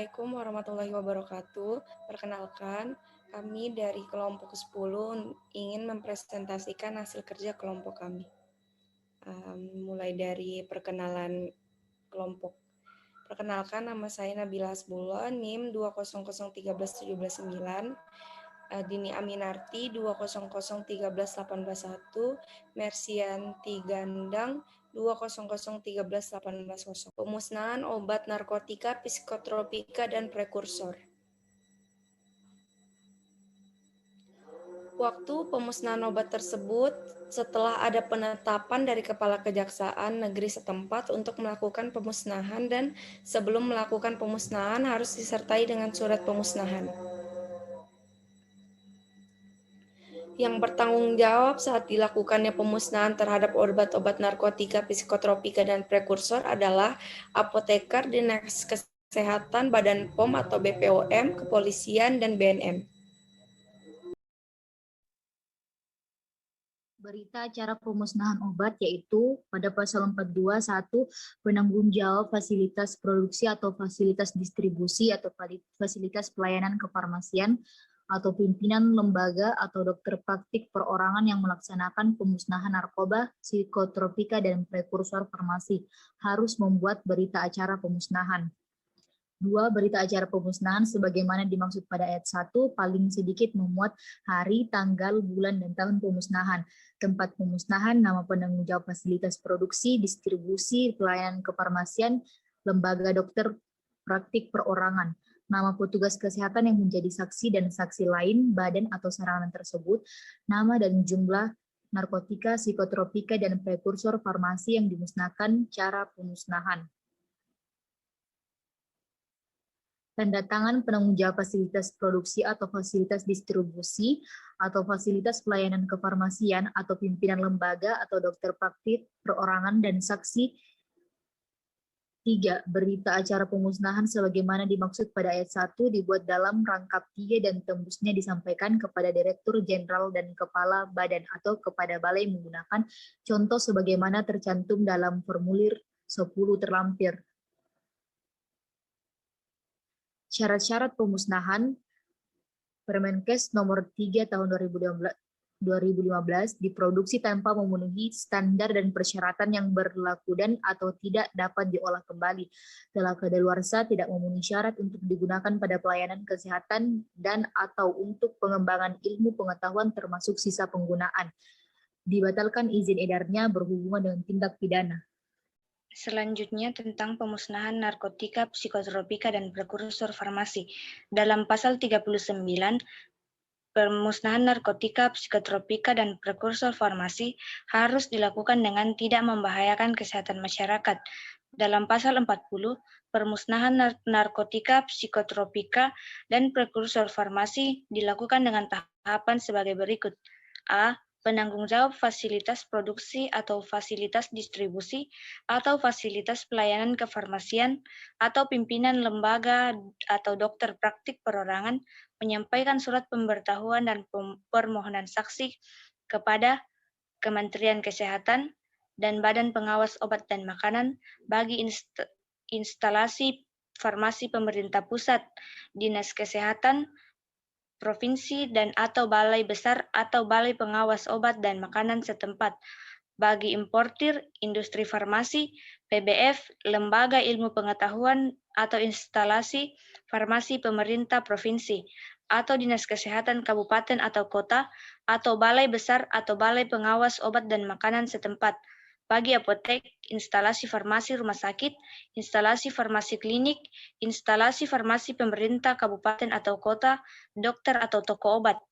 Assalamualaikum warahmatullahi wabarakatuh. Perkenalkan, kami dari kelompok 10 ingin mempresentasikan hasil kerja kelompok kami. Mulai dari perkenalan kelompok. Perkenalkan, nama saya Nabila Hasbullah, NIM 200131791, Dini Aminarti 2001381, Mersianti Gandang 200131810. Pemusnahan obat narkotika, psikotropika, dan prekursor. Waktu pemusnahan obat tersebut setelah ada penetapan dari Kepala Kejaksaan Negeri setempat untuk melakukan pemusnahan, dan sebelum melakukan pemusnahan harus disertai dengan surat pemusnahan. Yang bertanggung jawab saat dilakukannya pemusnahan terhadap obat-obat narkotika, psikotropika, dan prekursor adalah apoteker, Dinas Kesehatan, Badan POM atau BPOM, Kepolisian, dan BNN. Berita acara pemusnahan obat yaitu pada pasal 42.1 penanggung jawab fasilitas produksi atau fasilitas distribusi atau fasilitas pelayanan kefarmasian atau pimpinan lembaga atau dokter praktik perorangan yang melaksanakan pemusnahan narkoba, psikotropika, dan prekursor farmasi harus membuat berita acara pemusnahan. 2. Berita acara pemusnahan sebagaimana dimaksud pada ayat 1 paling sedikit memuat hari, tanggal, bulan, dan tahun pemusnahan, tempat pemusnahan, nama penanggung jawab fasilitas produksi, distribusi, pelayanan kefarmasian, lembaga dokter praktik perorangan, nama petugas kesehatan yang menjadi saksi dan saksi lain, badan atau sarana tersebut, nama dan jumlah narkotika, psikotropika, dan prekursor farmasi yang dimusnahkan, cara pemusnahan. Tanda tangan penanggung jawab fasilitas produksi atau fasilitas distribusi atau fasilitas pelayanan kefarmasian atau pimpinan lembaga atau dokter praktik perorangan dan saksi. 3. Berita acara pemusnahan sebagaimana dimaksud pada ayat 1 dibuat dalam rangkap 3 dan tembusnya disampaikan kepada Direktur Jenderal dan Kepala Badan atau kepada Balai menggunakan contoh sebagaimana tercantum dalam formulir 10 terlampir. Syarat-syarat pemusnahan Permenkes nomor 3 tahun 2015 diproduksi tanpa memenuhi standar dan persyaratan yang berlaku dan atau tidak dapat diolah kembali, telah kadaluarsa, tidak memenuhi syarat untuk digunakan pada pelayanan kesehatan dan atau untuk pengembangan ilmu pengetahuan termasuk sisa penggunaan, dibatalkan izin edarnya berhubungan dengan tindak pidana. Selanjutnya tentang pemusnahan narkotika, psikotropika, dan prekursor farmasi. Dalam pasal 39, pemusnahan narkotika, psikotropika, dan prekursor farmasi harus dilakukan dengan tidak membahayakan kesehatan masyarakat. Dalam pasal 40, pemusnahan narkotika, psikotropika, dan prekursor farmasi dilakukan dengan tahapan sebagai berikut. A. Penanggung jawab fasilitas produksi atau fasilitas distribusi atau fasilitas pelayanan kefarmasian atau pimpinan lembaga atau dokter praktik perorangan menyampaikan surat pemberitahuan dan permohonan saksi kepada Kementerian Kesehatan dan Badan Pengawas Obat dan Makanan bagi instalasi farmasi pemerintah pusat, Dinas Kesehatan Provinsi dan atau balai besar atau balai pengawas obat dan makanan setempat. Bagi importir, industri farmasi, PBF, lembaga ilmu pengetahuan atau instalasi farmasi pemerintah provinsi, atau dinas kesehatan kabupaten atau kota, atau balai besar atau balai pengawas obat dan makanan setempat. Bagi apotek, instalasi farmasi rumah sakit, instalasi farmasi klinik, instalasi farmasi pemerintah kabupaten atau kota, dokter atau toko obat.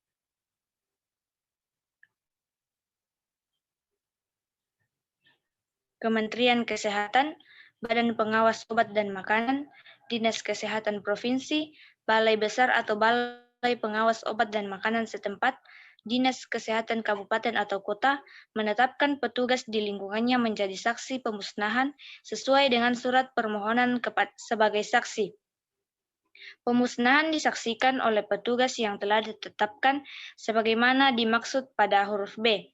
Kementerian Kesehatan, Badan Pengawas Obat dan Makanan, Dinas Kesehatan Provinsi, Balai Besar atau Balai Pengawas Obat dan Makanan setempat, Dinas Kesehatan Kabupaten atau Kota menetapkan petugas di lingkungannya menjadi saksi pemusnahan sesuai dengan surat permohonan sebagai saksi. Pemusnahan disaksikan oleh petugas yang telah ditetapkan sebagaimana dimaksud pada huruf B.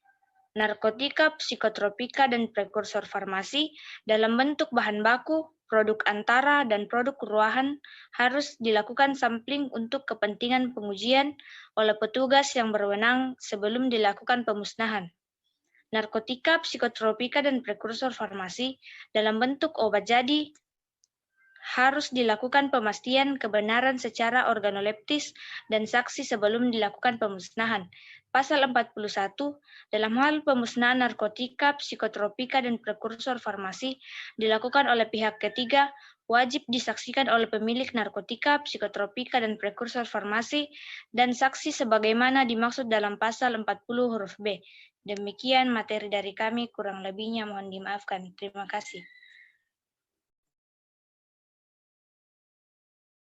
Narkotika, psikotropika, dan prekursor farmasi dalam bentuk bahan baku, produk antara, dan produk ruahan harus dilakukan sampling untuk kepentingan pengujian oleh petugas yang berwenang sebelum dilakukan pemusnahan. Narkotika, psikotropika, dan prekursor farmasi dalam bentuk obat jadi harus dilakukan pemastian kebenaran secara organoleptis dan saksi sebelum dilakukan pemusnahan. Pasal 41, dalam hal pemusnahan narkotika, psikotropika, dan prekursor farmasi dilakukan oleh pihak ketiga, wajib disaksikan oleh pemilik narkotika, psikotropika, dan prekursor farmasi, dan saksi sebagaimana dimaksud dalam pasal 40 huruf B. Demikian materi dari kami, kurang lebihnya mohon dimaafkan. Terima kasih.